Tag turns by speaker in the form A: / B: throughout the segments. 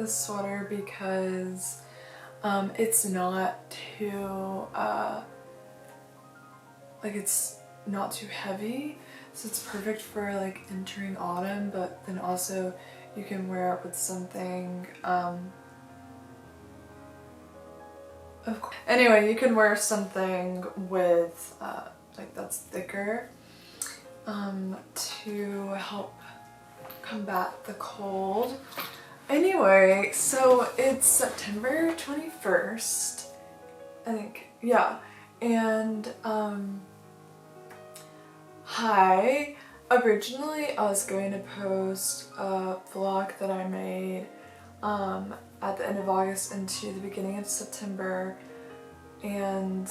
A: this sweater because it's not too like it's not too heavy, so it's perfect for like entering autumn, but then also you can wear it with something of course. Anyway, you can wear something with like that's thicker to help combat the cold. Anyway, so it's September 21st, I think, yeah, and hi. Originally I was going to post a vlog that I made at the end of August into the beginning of September, and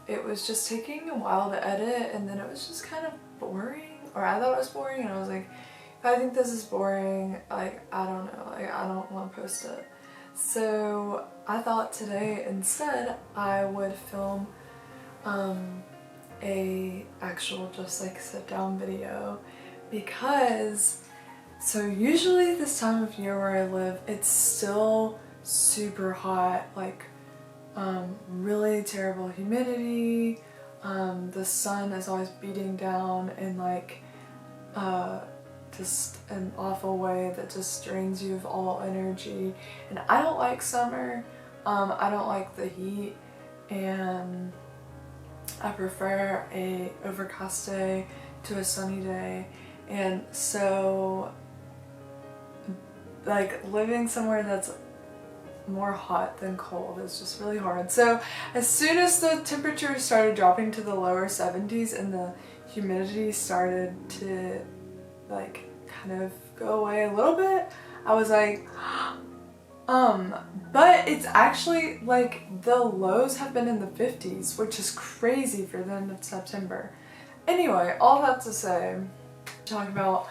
A: it was just taking a while to edit, and then it was just kind of boring, or I thought it was boring, and I was like, if I think this is boring, like, I don't know, like, I don't want to post it. So I thought today instead I would film a actual just like sit down video, because so usually this time of year where I live, it's still super hot, like really terrible humidity, the sun is always beating down in like just an awful way that just drains you of all energy, and I don't like summer. I don't like the heat, and I prefer a overcast day to a sunny day, and so like living somewhere that's more hot than cold is just really hard. So as soon as the temperature started dropping to the lower 70s and the humidity started to like kind of go away a little bit, I was like but it's actually like the lows have been in the 50s, which is crazy for the end of September. Anyway, all that to say, talk about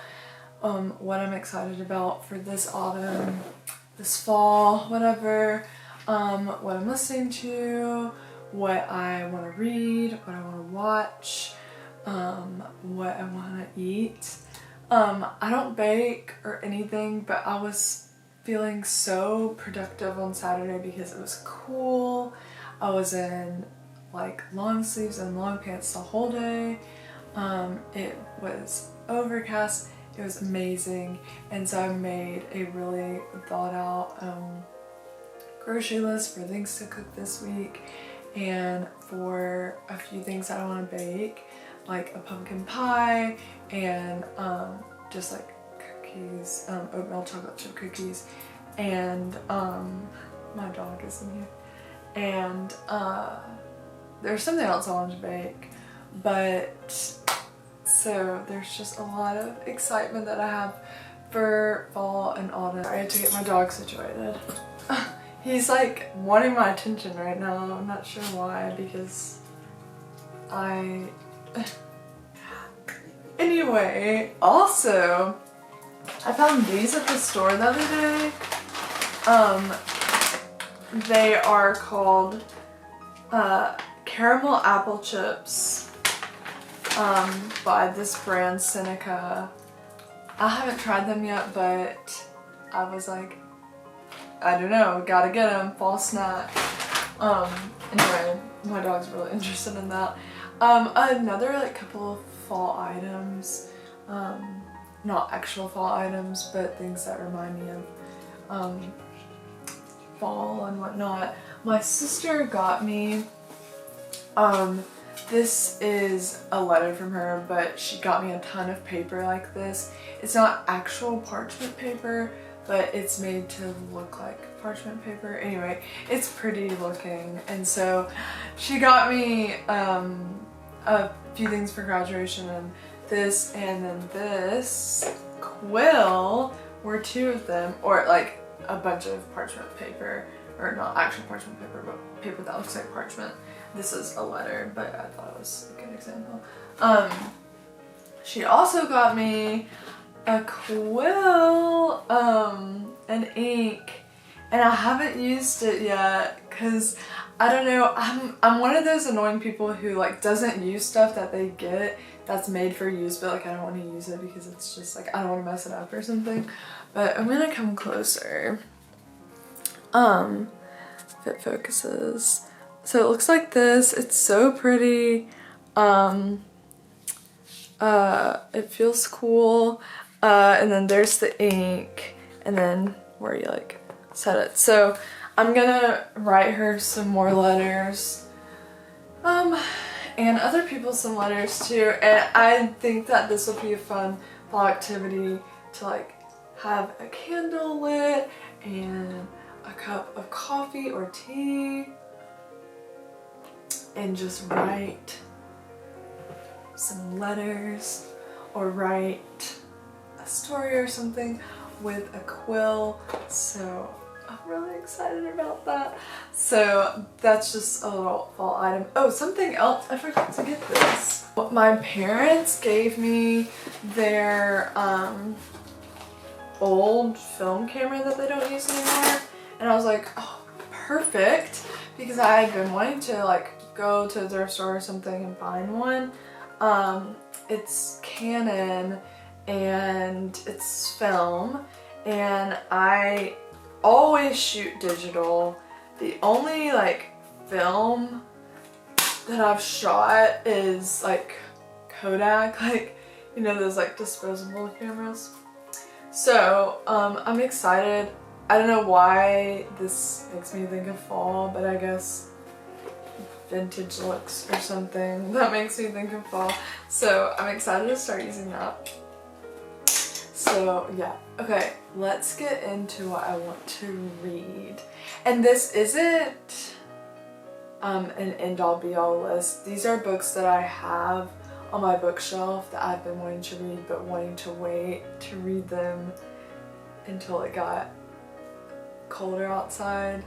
A: what I'm excited about for this autumn, this fall, whatever, what I'm listening to, what I want to read, what I want to watch, what I want to eat. I don't bake or anything, but I was feeling so productive on Saturday because it was cool. I was in like long sleeves and long pants the whole day. It was overcast. It was amazing, and so I made a really thought out grocery list for things to cook this week and for a few things that I want to bake, like a pumpkin pie and just like cookies, oatmeal chocolate chip cookies, and my dog is in here, and there's something else I wanted to bake, but so there's just a lot of excitement that I have for fall and autumn. I had to get my dog situated. He's like wanting my attention right now. I'm not sure why, because anyway, also I found these at the store the other day. They are called caramel apple chips by this brand Seneca. I haven't tried them yet, but I was like, I don't know, gotta get them, fall snack. Anyway, my dog's really interested in that. Another like couple of fall items, not actual fall items, but things that remind me of fall and whatnot. My sister got me, this is a letter from her, but she got me a ton of paper like this. It's not actual parchment paper, but it's made to look like parchment paper. Anyway, it's pretty looking, and so she got me a few things for graduation, and this and then this quill were two of them, or like a bunch of parchment paper, or not actual parchment paper, but paper that looks like parchment. This is a letter, but I thought it was a good example. She also got me a quill, and ink, and I haven't used it yet because I don't know, I'm one of those annoying people who like doesn't use stuff that they get that's made for use, but like I don't want to use it because it's just like I don't want to mess it up or something. But I'm gonna come closer. If it focuses. So it looks like this. It's so pretty. It feels cool. And then there's the ink, and then where you like set it. So I'm gonna write her some more letters. And other people some letters too. And I think that this will be a fun fall activity to like have a candle lit and a cup of coffee or tea and just write some letters or write a story or something with a quill. So I'm really excited about that. So that's just a little fall item. Oh, something else, I forgot to get this. My parents gave me their old film camera that they don't use anymore, and I was like, oh, perfect, because I had been wanting to like go to a thrift store or something and find one. It's Canon and it's film, and I always shoot digital. The only like film that I've shot is like Kodak, like, you know, those like disposable cameras. So I'm excited. I don't know why this makes me think of fall, but I guess vintage looks or something that makes me think of fall. So I'm excited to start using that. So yeah, okay, let's get into what I want to read. And this isn't an end-all be-all list. These are books that I have on my bookshelf that I've been wanting to read but wanting to wait to read them until it got colder outside.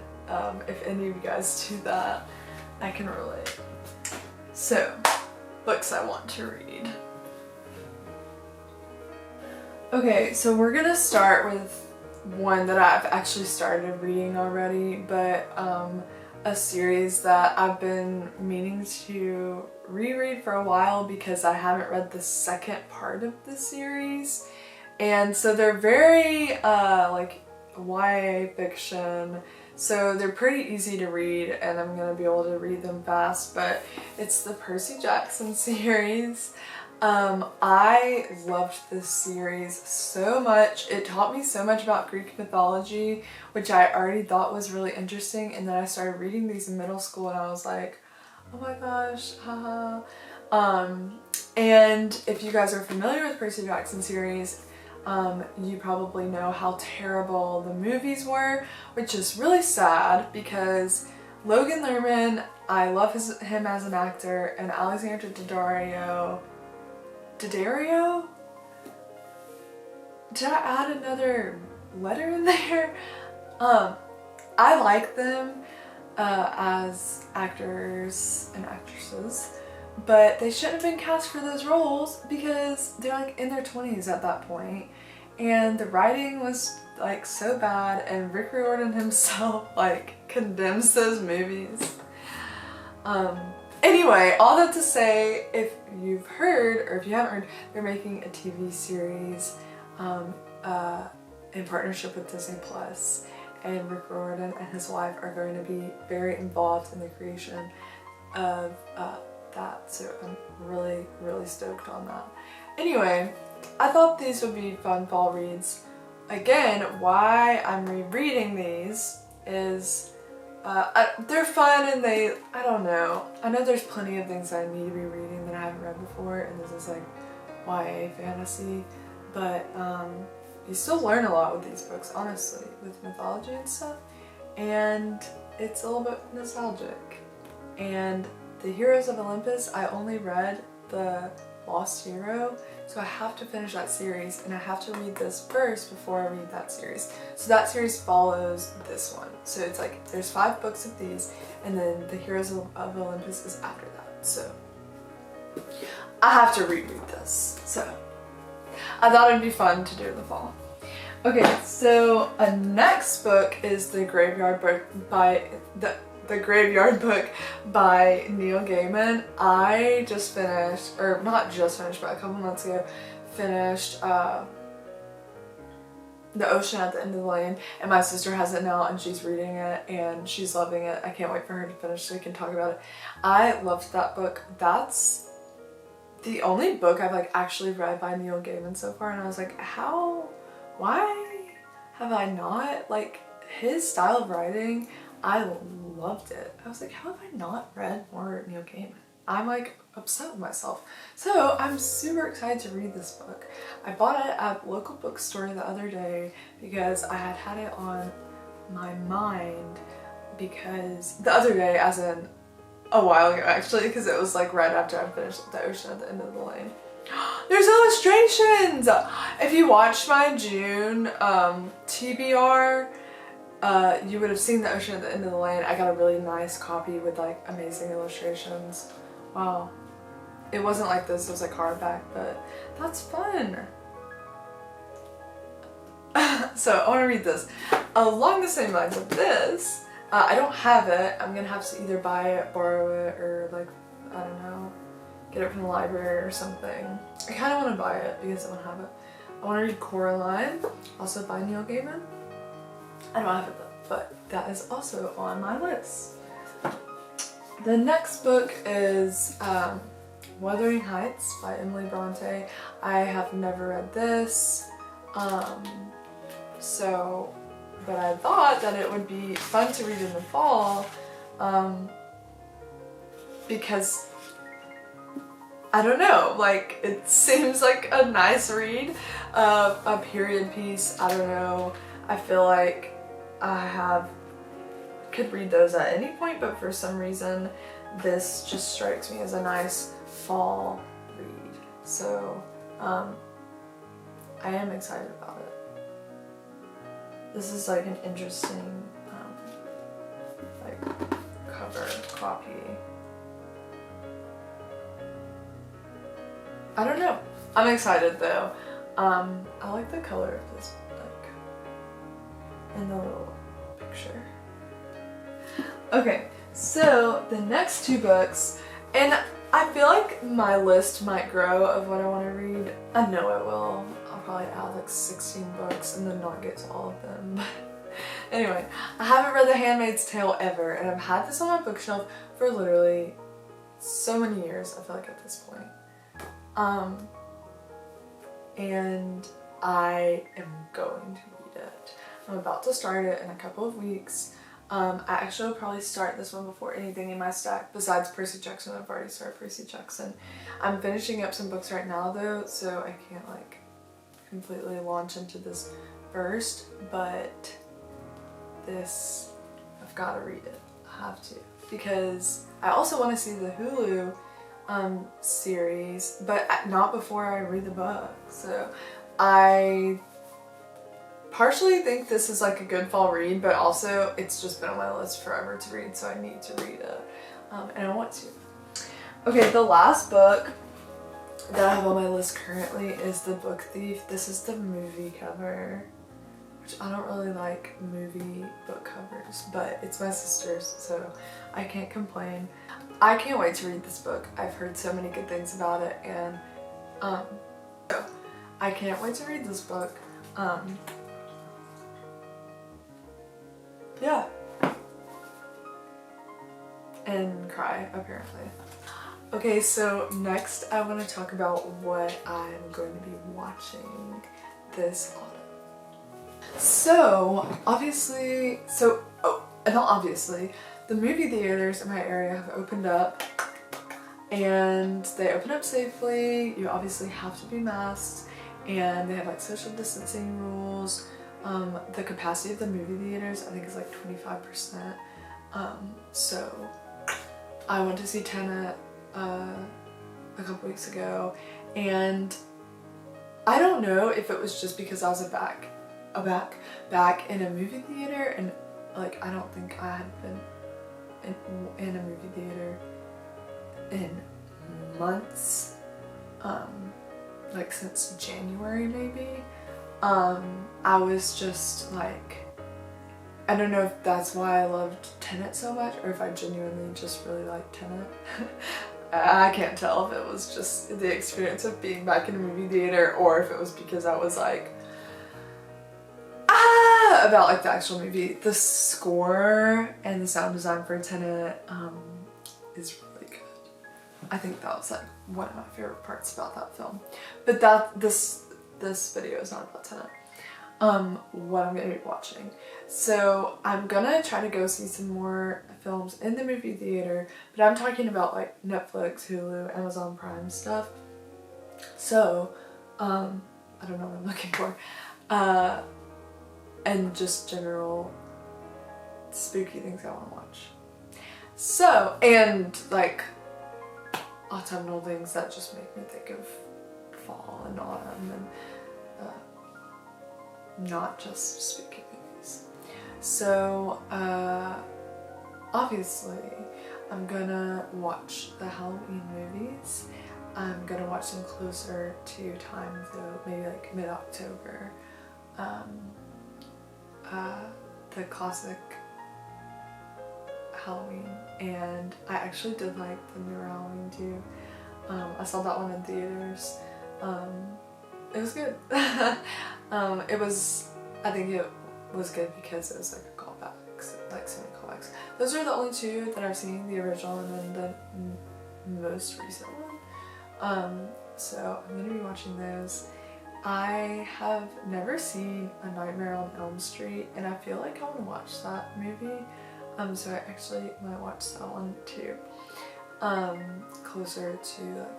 A: If any of you guys do that, I can relate. So, books I want to read. Okay, so we're gonna start with one that I've actually started reading already, but a series that I've been meaning to reread for a while because I haven't read the second part of the series. And so they're very like YA fiction, so they're pretty easy to read and I'm gonna be able to read them fast, but it's the Percy Jackson series. I loved this series so much. It taught me so much about Greek mythology, which I already thought was really interesting, and then I started reading these in middle school and I was like, oh my gosh, haha. And if you guys are familiar with Percy Jackson series, you probably know how terrible the movies were, which is really sad because Logan Lerman, I love him as an actor, and Alexander Daddario. Did I add another letter in there? I like them as actors and actresses, but they shouldn't have been cast for those roles because they're like in their 20s at that point, and the writing was like so bad, and Rick Riordan himself like condemns those movies. Anyway, all that to say, if you've heard, or if you haven't heard, they're making a TV series in partnership with Disney Plus, and Rick Riordan and his wife are going to be very involved in the creation of that, so I'm really, really stoked on that. Anyway, I thought these would be fun fall reads. Again, why I'm rereading these is they're fun, and I don't know. I know there's plenty of things I need to be reading that I haven't read before, and this is like YA fantasy, but you still learn a lot with these books, honestly, with mythology and stuff, and it's a little bit nostalgic. And the Heroes of Olympus, I only read the Lost Hero, so I have to finish that series, and I have to read this first before I read that series. So that series follows this one. So it's like there's 5 books of these, and then the Heroes of Olympus is after that. So I have to reread this. So I thought it'd be fun to do in the fall. Okay, so a next book is The Graveyard Book by The Graveyard Book by Neil Gaiman. I just finished, or not just finished, but a couple months ago, finished The Ocean at the End of the Lane, and my sister has it now and she's reading it and she's loving it. I can't wait for her to finish so we can talk about it. I loved that book. That's the only book I've like actually read by Neil Gaiman so far, and I was like, why have I not? Like, his style of writing, I loved it. I was like, how have I not read more Neil Gaiman? I'm like upset with myself. So I'm super excited to read this book. I bought it at a local bookstore the other day because I had it on my mind, because the other day, as in a while ago actually, because it was like right after I finished The Ocean at the End of the Lane. There's illustrations! If you watched my June TBR, you would have seen The Ocean at the End of the Lane. I got a really nice copy with like amazing illustrations. Wow. It wasn't like this, it was like hardback, but that's fun. So I want to read this. Along the same lines of this, I don't have it. I'm gonna have to either buy it, borrow it, or like, I don't know, get it from the library or something. I kind of want to buy it because I don't have it. I want to read Coraline, also by Neil Gaiman. I don't have it though, but that is also on my list. The next book is Wuthering Heights by Emily Bronte. I have never read this, but I thought that it would be fun to read in the fall, because I don't know, like, it seems like a nice read, a period piece. I don't know, I feel like I could read those at any point, but for some reason this just strikes me as a nice fall read. So I am excited about it. This is like an interesting like cover copy. I don't know. I'm excited though. I like the color of this book and the little picture. Okay, so the next two books, and I feel like my list might grow of what I want to read. I know it will. I'll probably add like 16 books and then not get to all of them. Anyway, I haven't read The Handmaid's Tale ever, and I've had this on my bookshelf for literally so many years, I feel like, at this point. And I am going to read it. I'm about to start it in a couple of weeks. I actually will probably start this one before anything in my stack besides Percy Jackson. I've already started Percy Jackson. I'm finishing up some books right now though, so I can't like completely launch into this first, but this, I've got to read it. I have to, because I also want to see the Hulu series, but not before I read the book. So I partially think this is like a good fall read, but also it's just been on my list forever to read, so I need to read it, and I want to. Okay, the last book that I have on my list currently is The Book Thief. This is the movie cover, which I don't really like movie book covers, but it's my sister's, so I can't complain. I can't wait to read this book. I've heard so many good things about it, and so I can't wait to read this book. Yeah. And cry, apparently. Okay, so next I want to talk about what I'm going to be watching this autumn. So, obviously, not obviously, the movie theaters in my area have opened up, and they open up safely. You obviously have to be masked, and they have like social distancing rules. The capacity of the movie theaters I think is like 25%. So I went to see Tenet a couple weeks ago, and I don't know if it was just because I was back in a movie theater, and like I don't think I had been in a movie theater in months, like since January maybe. I was just like, I don't know if that's why I loved Tenet so much, or if I genuinely just really liked Tenet. I can't tell if it was just the experience of being back in a movie theater, or if it was because I was like about like the actual movie, the score and the sound design for Tenet is really good. I think that was like one of my favorite parts about that film. But this video is not about Tenet. What I'm gonna be watching. So I'm gonna try to go see some more films in the movie theater, but I'm talking about like Netflix, Hulu, Amazon Prime stuff. So, I don't know what I'm looking for. And just general spooky things I want to watch. So, and like autumnal things that just make me think of fall and autumn and not just spooky movies. So, obviously, I'm gonna watch the Halloween movies. I'm gonna watch them closer to time, though, maybe like mid-October. The classic Halloween, and I actually did like the new Halloween too. I saw that one in theaters. It was good. I think it was good because it was like a callback, like so many callbacks. Those are the only two that I've seen, the original and then the most recent one. So I'm gonna be watching those. I have never seen A Nightmare on Elm Street, and I feel like I want to watch that movie. So I actually might watch that one too. Closer to like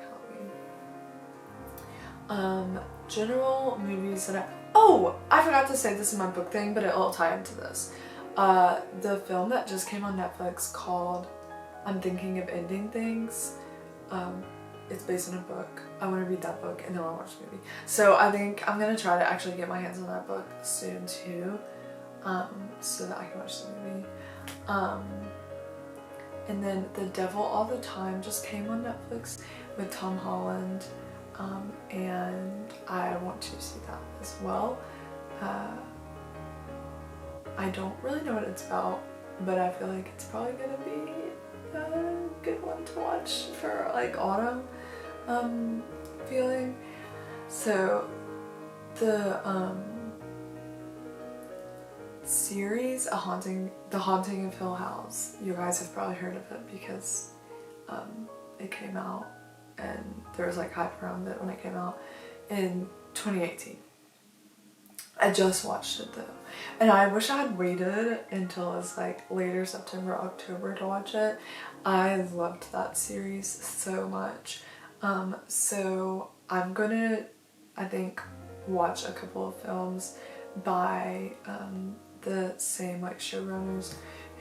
A: Halloween. General movies that I forgot to say this in my book thing, but it'll tie into this. The film that just came on Netflix called I'm Thinking of Ending Things. It's based on a book. I want to read that book and then I'll watch the movie. So I think I'm going to try to actually get my hands on that book soon too, so that I can watch the movie. And then The Devil All the Time just came on Netflix with Tom Holland, and I want to see that as well. I don't really know what it's about, but I feel like it's probably going to be a good one to watch for like autumn feeling. So the series The Haunting of Hill House, you guys have probably heard of it because it came out and there was like hype around it when it came out in 2018. I just watched it though, and I wish I had waited until it was like later September, October to watch it. I loved that series so much. So I'm gonna, I think, watch a couple of films by the same like showrunners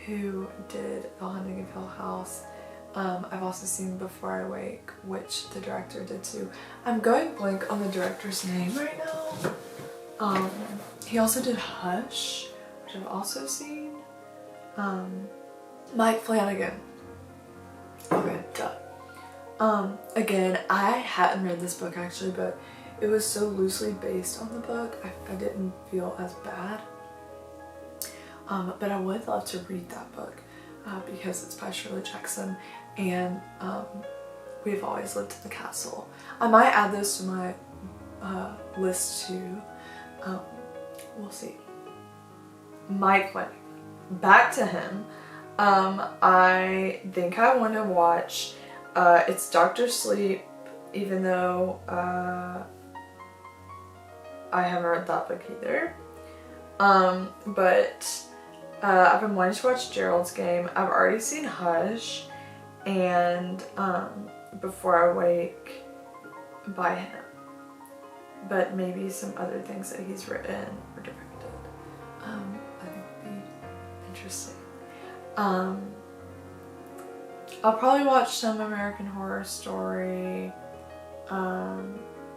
A: who did The Haunting of Hill House. I've also seen Before I Wake, which the director did too. I'm going blank on the director's name right now. He also did Hush, which I've also seen. Mike Flanagan. Okay, duh. Again, I hadn't read this book actually, but it was so loosely based on the book, I didn't feel as bad. But I would love to read that book because it's by Shirley Jackson, and We've Always Lived in the Castle. I might add this to my list too. We'll see. Mike Flanagan. Back to him. I think I want to watch it's Dr. Sleep, even though I haven't read that book either. But I've been wanting to watch Gerald's Game. I've already seen Hush and Before I Wake by him. But maybe some other things that he's written or directed, I think would be interesting. I'll probably watch some American Horror Story,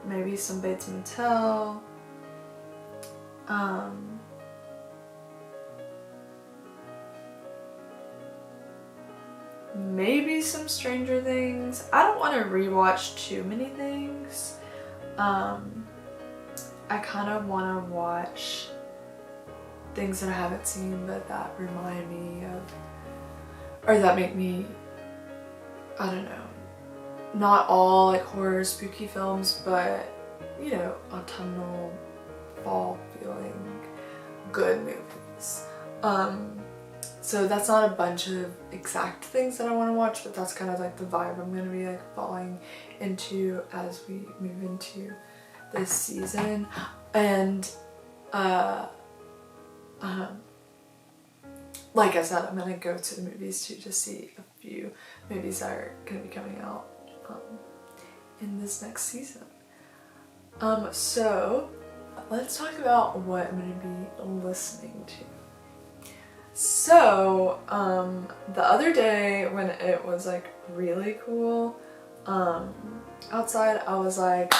A: maybe some Bates Motel, maybe some Stranger Things. I don't want to rewatch too many things. I kind of want to watch things that I haven't seen but that remind me of, or that make me, I don't know, not all like horror spooky films, but you know, autumnal fall feeling good movies. So that's not a bunch of exact things that I want to watch, but that's kind of like the vibe I'm going to be like falling into as we move into this season. And like I said, I'm going to go to the movies too to see a few movies that are going to be coming out in this next season. So let's talk about what I'm going to be listening to. So, the other day when it was like really cool outside, I was like,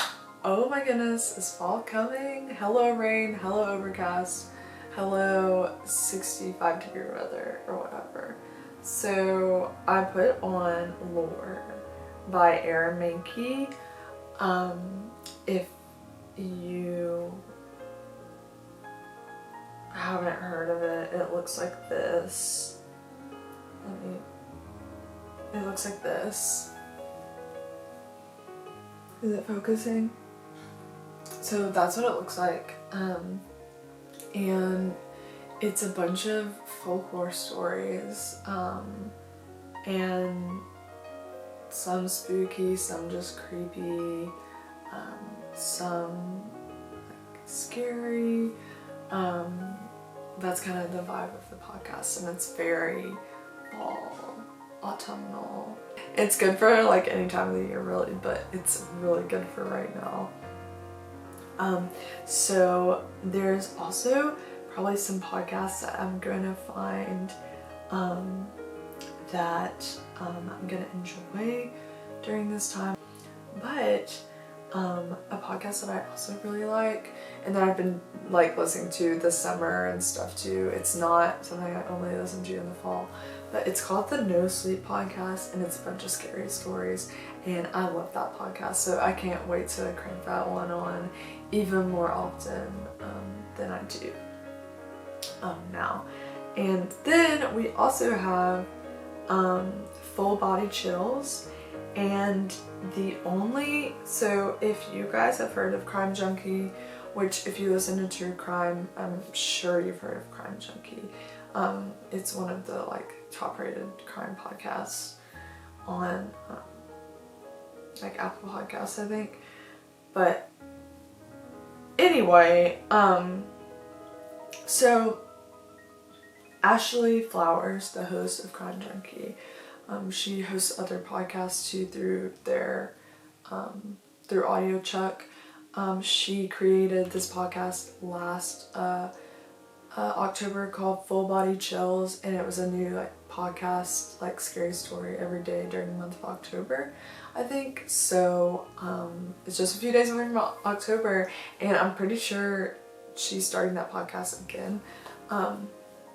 A: oh my goodness, is fall coming? Hello rain, hello overcast, hello 65-degree weather or whatever. So I put on Lore by Aaron Mahnke. If you haven't heard of it, it looks like this. It looks like this. Is it focusing? So that's what it looks like. And it's a bunch of folklore stories, and some spooky, some just creepy, some like scary. That's kind of the vibe of the podcast, and it's very fall, autumnal. It's good for like any time of the year really, but it's really good for right now. So there's also probably some podcasts that I'm going to find that I'm going to enjoy during this time. But a podcast that I also really like and that I've been like listening to this summer and stuff too. It's not something I only listen to in the fall, but it's called the No Sleep Podcast, and it's a bunch of scary stories, and I love that podcast, so I can't wait to crank that one on even more often than I do now. And then we also have Full Body Chills. And so if you guys have heard of Crime Junkie, which if you listen to true crime, I'm sure you've heard of Crime Junkie. It's one of the like top rated crime podcasts on like Apple Podcasts, I think. But anyway, so Ashley Flowers, the host of Crime Junkie, she hosts other podcasts too through their through Audio Chuck. She created this podcast last October called Full Body Chills, and it was a new like podcast, like scary story every day during the month of October, I think. So it's just a few days away from October, and I'm pretty sure she's starting that podcast again.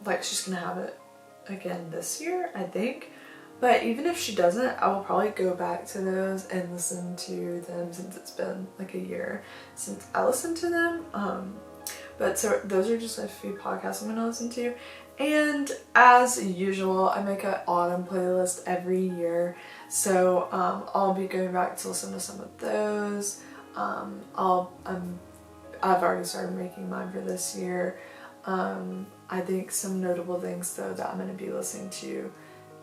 A: Like she's gonna have it again this year, I think. But even if she doesn't, I will probably go back to those and listen to them since it's been like a year since I listened to them. But so those are just a few podcasts I'm gonna listen to. And as usual, I make an autumn playlist every year. So I'll be going back to listen to some of those. I've already started making mine for this year. I think some notable things though that I'm gonna be listening to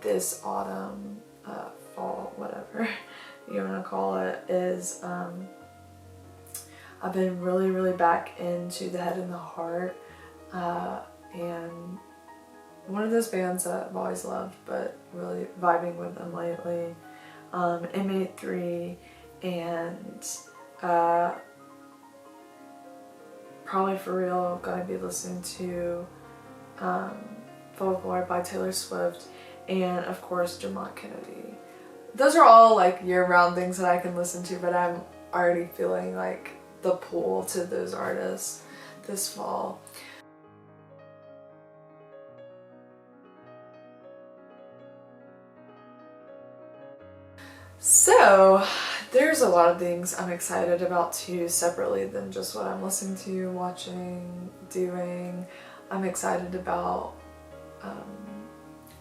A: this autumn, fall, whatever you want to call it, is I've been really back into The Head and the Heart, and one of those bands that I've always loved but really vibing with them lately, M83, and probably for real gonna be listening to Folklore by Taylor Swift, and of course Dermot Kennedy. Those are all like year-round things that I can listen to, but I'm already feeling like the pull to those artists this fall. So there's a lot of things I'm excited about too, separately than just what I'm listening to, watching, doing. I'm excited about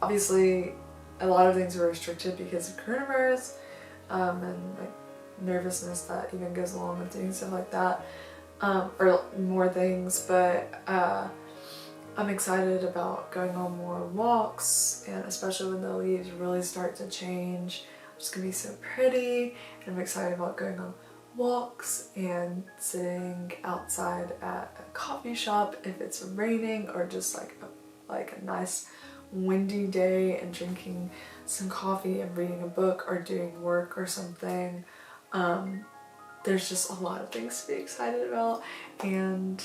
A: obviously a lot of things are restricted because of coronavirus, and like nervousness that even goes along with doing stuff like that, or more things, but I'm excited about going on more walks, and especially when the leaves really start to change. It's gonna be so pretty, and I'm excited about going on walks and sitting outside at a coffee shop if it's raining, or just like a nice windy day and drinking some coffee and reading a book or doing work or something. There's just a lot of things to be excited about, and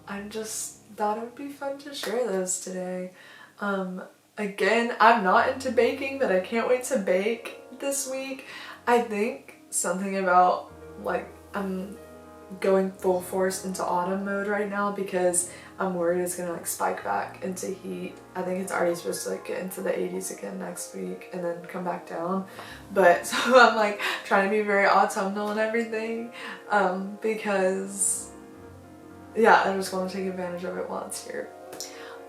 A: I just thought it would be fun to share those today. Again, I'm not into baking, but I can't wait to bake this week. I think something about, like, I'm going full force into autumn mode right now because I'm worried it's gonna like spike back into heat. I think it's already supposed to like get into the 80s again next week and then come back down. But so I'm like trying to be very autumnal and everything, because yeah, I just want to take advantage of it while it's here.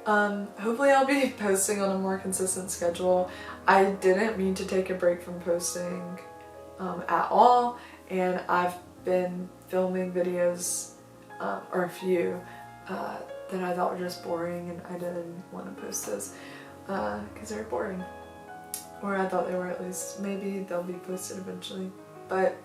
A: Hopefully I'll be posting on a more consistent schedule. I didn't mean to take a break from posting at all, and I've been filming videos, or a few, that I thought were just boring, and I didn't want to post those because they were boring. Or I thought they were, at least. Maybe they'll be posted eventually. But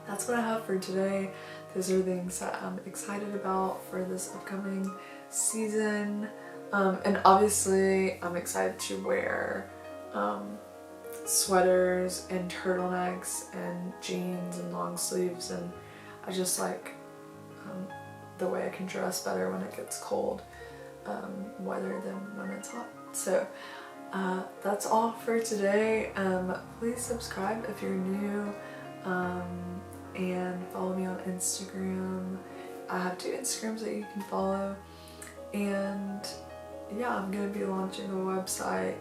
A: that's what I have for today. Those are things that I'm excited about for this upcoming season. And obviously I'm excited to wear sweaters and turtlenecks and jeans and long sleeves, and I just like the way I can dress better when it gets cold weather than when it's hot. So that's all for today. Please subscribe if you're new, and follow me on Instagram. I have 2 Instagrams that you can follow, and yeah, I'm gonna be launching a website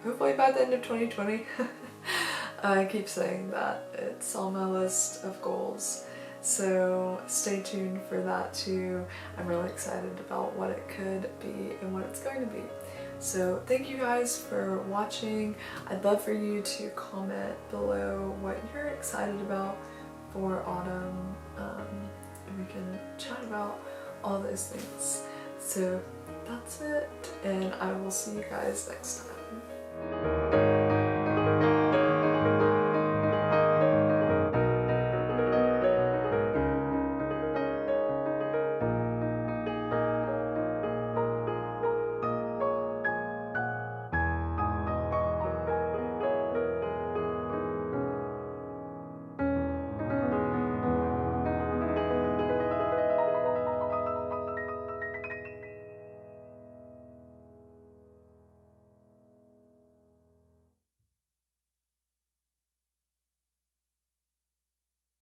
A: hopefully by the end of 2020. I keep saying that. It's on my list of goals, so stay tuned for that too. I'm really excited about what it could be and what it's going to be. So thank you guys for watching. I'd love for you to comment below what you're excited about for autumn, and we can chat about all those things. So that's it, and I will see you guys next time.